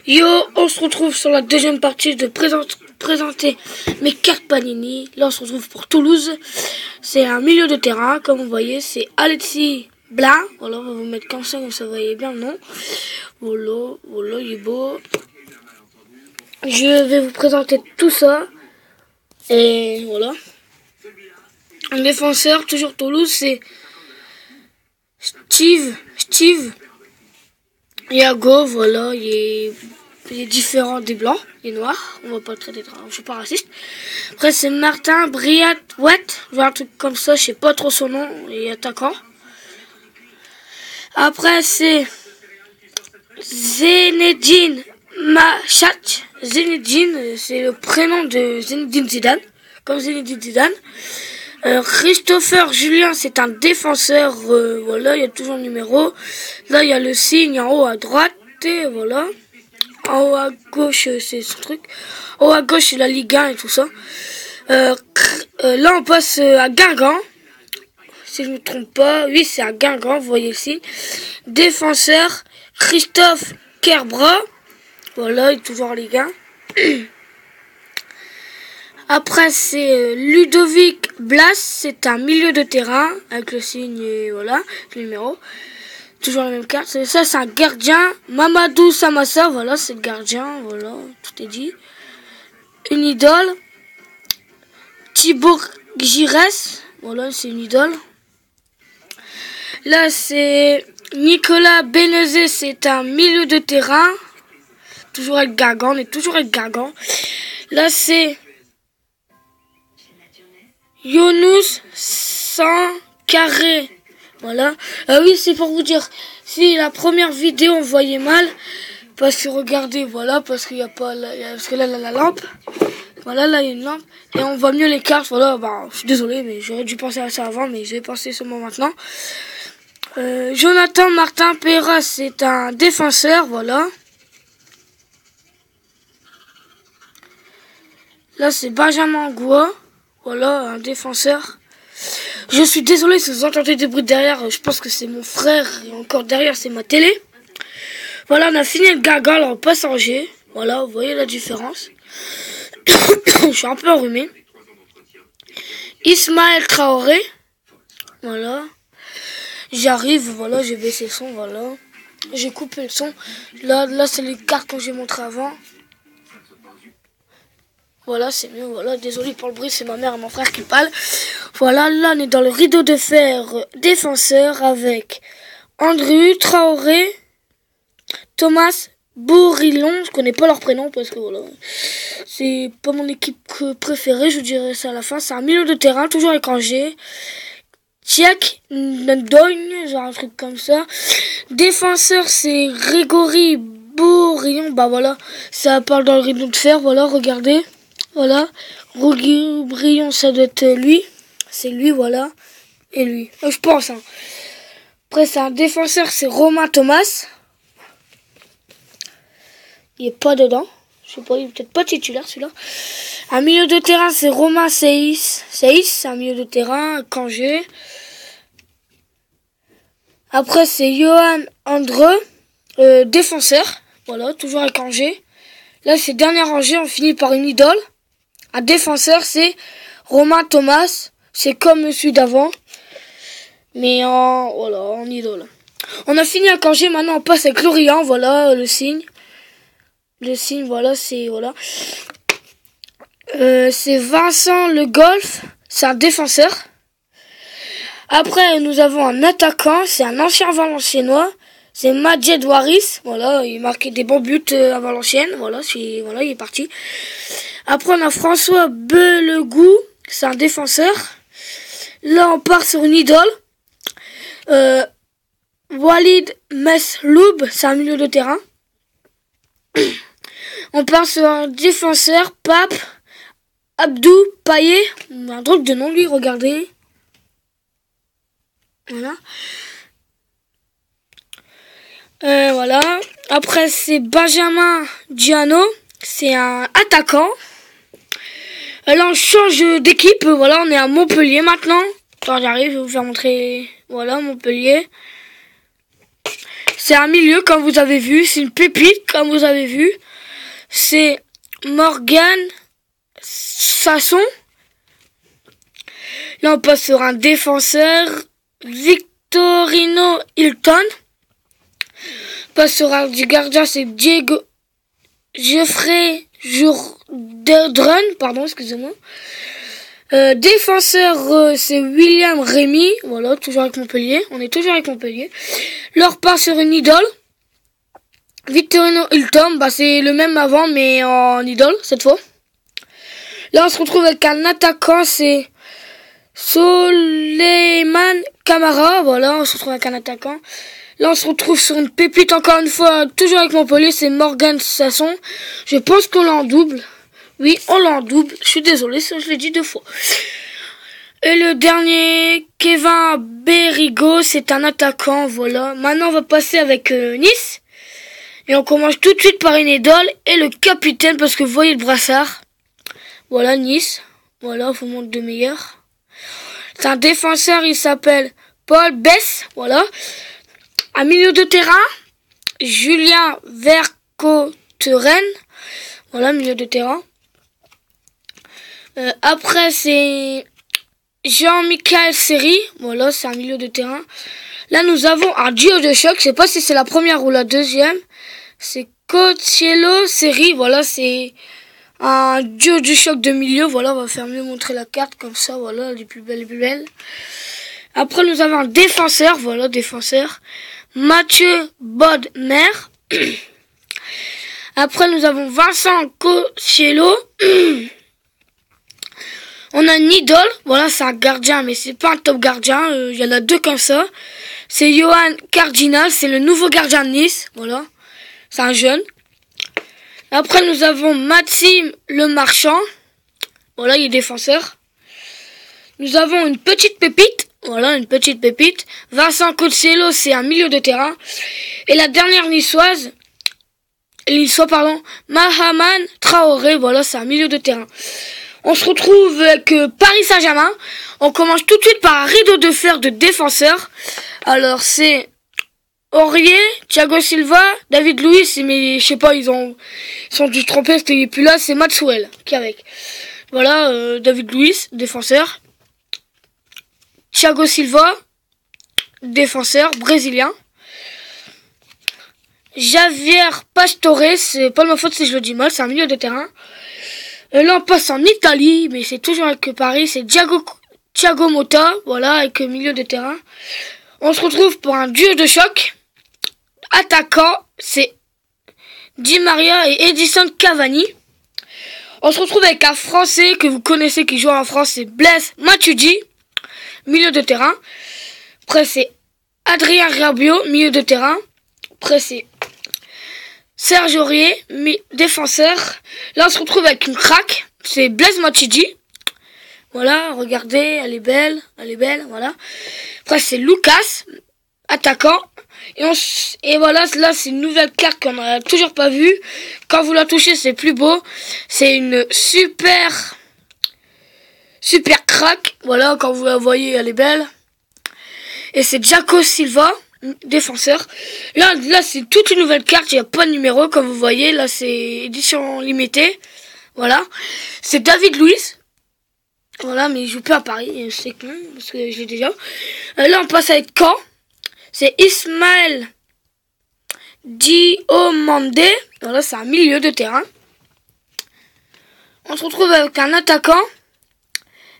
Yo, on se retrouve sur la deuxième partie de présenter mes cartes Panini. Là, on se retrouve pour Toulouse. C'est un milieu de terrain, comme vous voyez, c'est Alexis Blin. Voilà, on va vous mettre comme ça vous voyez bien le nom. Voilà, il est beau. Je vais vous présenter tout ça. Et voilà. Un défenseur, toujours Toulouse, c'est Steve. Iago, voilà, il est différent des blancs, il est noir, on va pas le traiter, je suis pas raciste. Après c'est Martin Briatouet, un truc comme ça, je sais pas trop son nom, il est attaquant. Après c'est Zinedine Machat, Zinedine, c'est le prénom de Zinedine Zidane, comme Zinedine Zidane. Christopher Julien, c'est un défenseur, voilà, il y a toujours le numéro. Là, il y a le signe en haut à droite, et voilà. En haut à gauche, c'est son truc. En haut à gauche, c'est la Ligue 1 et tout ça. Là, on passe à Guingamp. Si je ne me trompe pas, oui, c'est à Guingamp, vous voyez le signe. Défenseur, Christophe Kerbra. Voilà, il est toujours en Ligue 1. Après, c'est Ludovic Blas, c'est un milieu de terrain, avec le signe, et voilà, le numéro. Toujours la même carte. Ça, c'est un gardien. Mamadou Samassa, voilà, c'est le gardien, voilà, tout est dit. Une idole. Thibaut Giresse, voilà, c'est une idole. Là, c'est Nicolas Benezet, c'est un milieu de terrain. Toujours avec Guingamp, on est toujours avec Guingamp. Là, c'est Younous Sankaré. Voilà. Oui, c'est pour vous dire, si la première vidéo on voyait mal, parce que regardez, voilà, parce qu'il n'y a pas, parce que là, la lampe, voilà, là il y a une lampe, et on voit mieux les cartes, voilà, bah, je suis désolé, mais j'aurais dû penser à ça avant, mais je vais penser seulement maintenant. Jonathan Martin Perra, c'est un défenseur, voilà. Là, c'est Benjamin Goua. Voilà, un défenseur. Je suis désolé si vous entendez des bruits derrière. Je pense que c'est mon frère. Et encore derrière, c'est ma télé. Voilà, on a fini le Guingamp. Alors on passe en G. Voilà, vous voyez la différence. Je suis un peu enrhumé. Ismaël Traoré. Voilà. J'arrive, voilà, j'ai baissé le son, voilà. J'ai coupé le son. Là c'est les cartes que j'ai montrées avant. Voilà, c'est mieux, voilà, désolé pour le bruit, c'est ma mère et mon frère qui parlent. Voilà, là, on est dans le rideau de fer défenseur avec Andrew Traoré, Thomas Bourillon, je connais pas leur prénom parce que voilà, c'est pas mon équipe préférée, je dirais ça à la fin. C'est un milieu de terrain, toujours avec Angers. Tchèque, Ndogne, genre un truc comme ça. Défenseur, c'est Grégory Bourillon, bah voilà, ça parle dans le rideau de fer, voilà, regardez. Voilà, Bourillon, ça doit être lui. C'est lui, voilà. Et lui, je pense. Hein. Après, c'est un défenseur, c'est Romain Thomas. Il est pas dedans. Je sais pas, il est peut-être pas titulaire celui-là. Un milieu de terrain, c'est Romain Seyss. C'est un milieu de terrain, Cangé. Après, c'est Johan Andreu, défenseur. Voilà, toujours avec Angers. Là, c'est dernier rangée, on finit par une idole. Un défenseur, c'est Romain Thomas. C'est comme celui d'avant. Mais en idole. On a fini avec Angers, maintenant on passe avec Lorient. Voilà le signe. Le signe, voilà, c'est... Voilà. C'est Vincent Le Golf. C'est un défenseur. Après, nous avons un attaquant. C'est un ancien Valenciennois. C'est Majed Waris. Voilà, il marquait des bons buts à Valenciennes. Voilà, il est parti. Après, on a François Belegou, c'est un défenseur. Là, on part sur une idole. Walid Mesloub, c'est un milieu de terrain. On part sur un défenseur, Pape Abdou Payet. Un drôle de nom, lui, regardez. Voilà. Voilà. Après, c'est Benjamin Diano. C'est un attaquant. Là, on change d'équipe. Voilà, on est à Montpellier maintenant. Attends, j'arrive, je vais vous faire montrer. Voilà, Montpellier. c'est un milieu, comme vous avez vu. C'est une pépite, comme vous avez vu. C'est Morgan Sanson. Là, on passe sur un défenseur. Victorino Hilton. On passe sur un du gardien, c'est Geoffrey Jourdain, pardon, excusez-moi. Défenseur, c'est William Rémy. Voilà, toujours avec Montpellier. On est toujours avec Montpellier. Là, on repart sur une idole. Victorino Hilton, bah c'est le même avant, mais en idole, cette fois. Là, on se retrouve avec un attaquant, c'est Souleymane Camara. Voilà, on se retrouve avec un attaquant. Là, on se retrouve sur une pépite, encore une fois, toujours avec Montpellier, c'est Morgan Sanson. Je pense qu'on l'a en double. Oui, on l'a en double. Je suis désolé, ça je l'ai dit 2 fois. Et le dernier, Kevin Berigo, c'est un attaquant, voilà. Maintenant, on va passer avec Nice. Et on commence tout de suite par une idole et le capitaine, parce que vous voyez le brassard. Voilà, Nice. Voilà, je vous montre de meilleurs. C'est un défenseur, il s'appelle Paul Bess, voilà. À milieu de terrain, Julien Vercauteren. Voilà, milieu de terrain. Après, c'est Jean-Michel Seri. Voilà, c'est un milieu de terrain. Là, nous avons un duo de choc. Je sais pas si c'est la première ou la deuxième. C'est Cotiello Seri. Voilà, c'est un duo de choc de milieu. Voilà, on va faire mieux montrer la carte comme ça. Voilà, les plus belles, les plus belles. Après, nous avons un défenseur. Voilà, défenseur. Mathieu Bodmer. Après, nous avons Vincent Cotiello. On a une idole, voilà, c'est un gardien, mais c'est pas un top gardien, il y en a 2 comme ça. C'est Johan Cardinal, c'est le nouveau gardien de Nice, voilà, c'est un jeune. Après, nous avons Maxime Lemarchand, voilà, il est défenseur. Nous avons une petite pépite, voilà, une petite pépite. Vincent Cotiello, c'est un milieu de terrain. Et la dernière niçois, Mahaman Traoré, voilà, c'est un milieu de terrain. On se retrouve avec Paris Saint-Germain. On commence tout de suite par un rideau de fer de défenseurs. Alors c'est Aurier, Thiago Silva, David Luiz, mais je sais pas, ils sont dû se tromper parce qu'il est plus là, c'est Maxwell qui est avec. Voilà, David Luiz, défenseur. Thiago Silva, défenseur brésilien. Javier Pastore, c'est pas de ma faute si je le dis mal, c'est un milieu de terrain. Là, on passe en Italie, mais c'est toujours avec Paris. C'est Thiago Motta, voilà, avec milieu de terrain. On se retrouve pour un duo de choc. Attaquant, c'est Di Maria et Edison Cavani. On se retrouve avec un Français que vous connaissez qui joue en France, c'est Blaise Matuidi, milieu de terrain. Après, c'est Adrien Rabiot, milieu de terrain. Après, c'est Serge Aurier, défenseur. Là, on se retrouve avec une craque. C'est Blaise Matuidi. Voilà, regardez, elle est belle, voilà. Après, c'est Lucas, attaquant. Et voilà, là, c'est une nouvelle carte qu'on n'a toujours pas vue. Quand vous la touchez, c'est plus beau. C'est une super craque. Voilà, quand vous la voyez, elle est belle. Et c'est Jaco Silva, défenseur. Là, c'est toute une nouvelle carte, il n'y a pas de numéro, comme vous voyez. Là, c'est édition limitée. Voilà. C'est David Luiz. Voilà, mais il joue plus à Paris, c'est con, parce que je l'ai déjà. Là, on passe avec Caen. C'est Ismaël Diomandé. Voilà, c'est un milieu de terrain. On se retrouve avec un attaquant.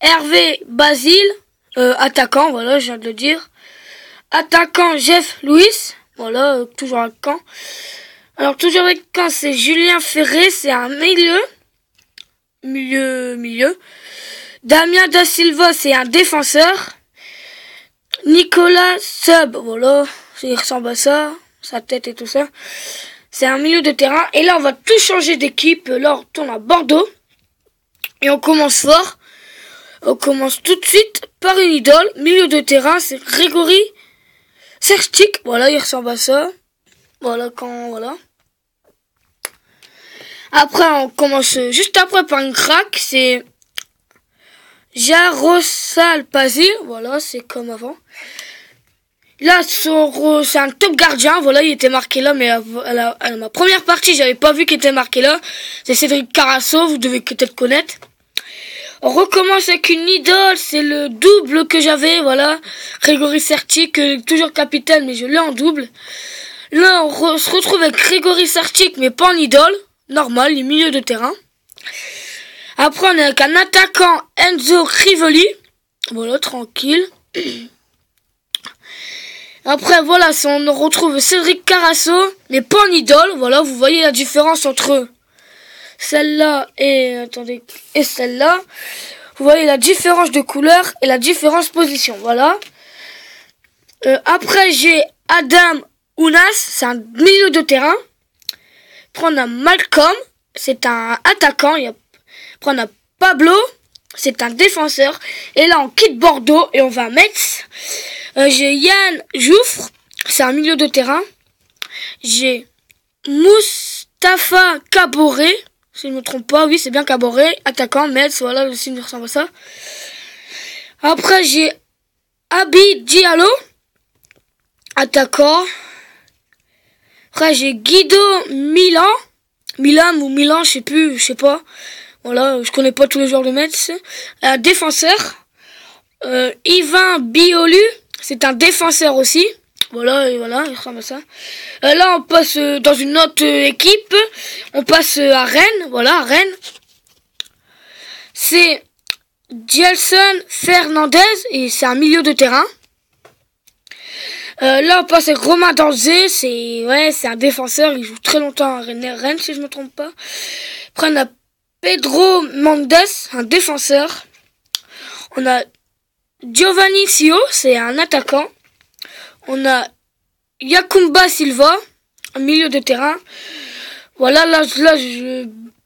Hervé Basile. Attaquant, voilà, je viens de le dire. Attaquant Jeff Louis. Voilà, toujours avec Caen. Alors, toujours avec Caen, c'est Julien Ferré. C'est un milieu. Damien Da Silva, c'est un défenseur. Nicolas Sub, voilà, il ressemble à ça, sa tête et tout ça. C'est un milieu de terrain. Et là, on va tout changer d'équipe. Là, on retourne à Bordeaux. Et on commence fort. On commence tout de suite par une idole. Milieu de terrain, c'est Grégory Serchik. Voilà, il ressemble à ça. Voilà, voilà. Après, on commence juste après par une craque. C'est Jaroslav Pazil, voilà, c'est comme avant. Là, c'est un top gardien. Voilà, il était marqué là, mais à ma première partie, j'avais pas vu qu'il était marqué là. C'est Cédric Carasso, vous devez peut-être connaître. On recommence avec une idole, c'est le double que j'avais, voilà. Grégory Sertic, toujours capitaine, mais je l'ai en double. Là, on se retrouve avec Grégory Sertic, mais pas en idole. Normal, les milieux de terrain. Après, on est avec un attaquant, Enzo Crivoli. Voilà, tranquille. Après, voilà, on retrouve Cédric Carasso, mais pas en idole. Voilà, vous voyez la différence entre celle-là et celle-là. Vous voyez la différence de couleur et la différence de position. Voilà. Après, j'ai Adam Ounas, c'est un milieu de terrain. Après, on a Malcolm, c'est un attaquant. Après, on a Pablo, c'est un défenseur. Et là, on quitte Bordeaux et on va à Metz. J'ai Yann Jouffre, c'est un milieu de terrain. J'ai Moustapha Caboret, si je ne me trompe pas, oui c'est bien Caboret, attaquant, Metz, voilà le signe ressemble à ça. Après j'ai Abi Diallo, attaquant. Après j'ai Guido Milan, je sais plus, je sais pas. Voilà, je connais pas tous les joueurs de Metz. Défenseur. Yvain Biolu, c'est un défenseur aussi. Voilà, et voilà, il ressemble à ça. Là, on passe dans une autre équipe. On passe à Rennes. Voilà, à Rennes. C'est Gelson Fernandez et c'est un milieu de terrain. Là, on passe avec Romain Danzé. C'est un défenseur. Il joue très longtemps à Rennes, si je me trompe pas. Après, on a Pedro Mendes, un défenseur. On a Giovanni Sio, c'est un attaquant. On a Yakumba Silva, un milieu de terrain. Voilà, là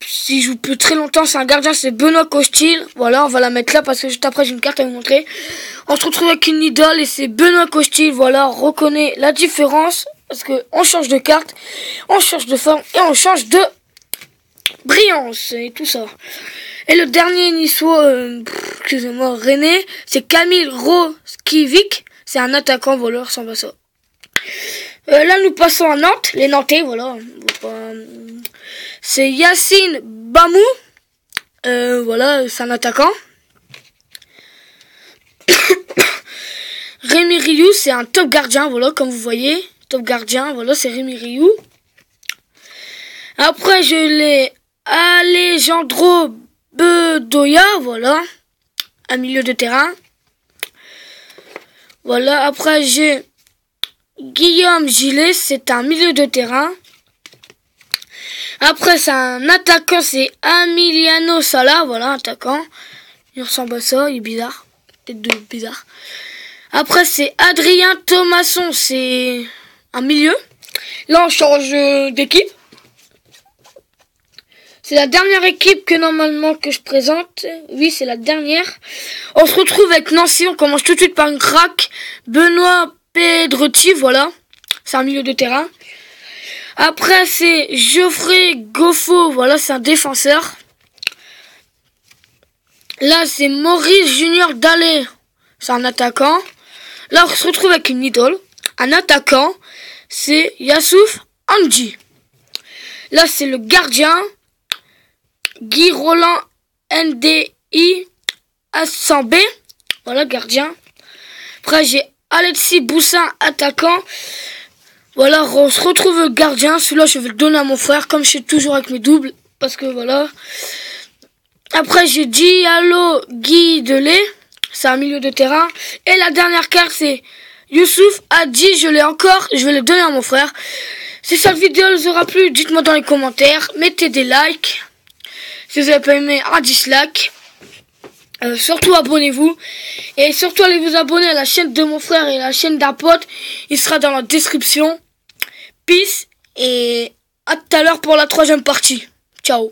si je joue plus très longtemps, c'est un gardien, c'est Benoît Costil. Voilà, on va la mettre là parce que juste après j'ai une carte à vous montrer. On se retrouve avec une idole et c'est Benoît Costil. Voilà, on reconnaît la différence parce que on change de carte, on change de forme et on change de brillance et tout ça. Et le dernier niçois, excusez-moi, René, c'est Kamil Roskiewicz. C'est un attaquant voleur, ressemble à ça. Là, nous passons à Nantes. Les Nantais, voilà. C'est Yacine Bamou. Voilà, c'est un attaquant. Rémi Rioux, c'est un top gardien, voilà, comme vous voyez. Top gardien, voilà, c'est Rémi Rioux. Après, je l'ai Alejandro Bedoya, voilà, un milieu de terrain. Voilà, après j'ai Guillaume Gillet, c'est un milieu de terrain. Après c'est un attaquant, c'est Emiliano Sala, voilà, attaquant. Il ressemble à ça, il est bizarre, tête de bizarre. Après c'est Adrien Thomasson, c'est un milieu. Là on change d'équipe. C'est la dernière équipe que normalement que je présente. Oui, c'est la dernière. On se retrouve avec Nancy. On commence tout de suite par une craque. Benoît Pedretti, voilà. C'est un milieu de terrain. Après, c'est Geoffrey Goffo. Voilà, c'est un défenseur. Là, c'est Maurice Junior Dallet. C'est un attaquant. Là, on se retrouve avec une idole. Un attaquant, c'est Yassouf Anji. Là, c'est le gardien. Guy Roland NDI Assambé. Voilà, gardien. Après, j'ai Alexis Boussin, attaquant. Voilà, on se retrouve gardien. Celui-là, je vais le donner à mon frère, comme je suis toujours avec mes doubles. Parce que voilà. Après, j'ai Diallo Guy Delay. C'est un milieu de terrain. Et la dernière carte, c'est Youssouf Hadji. Je l'ai encore. Je vais le donner à mon frère. Si cette vidéo vous aura plu, dites-moi dans les commentaires. Mettez des likes. Si vous n'avez pas aimé, un dislike. Surtout abonnez-vous. Et surtout allez vous abonner à la chaîne de mon frère et à la chaîne d'un pote. Il sera dans la description. Peace. Et à tout à l'heure pour la 3e partie. Ciao.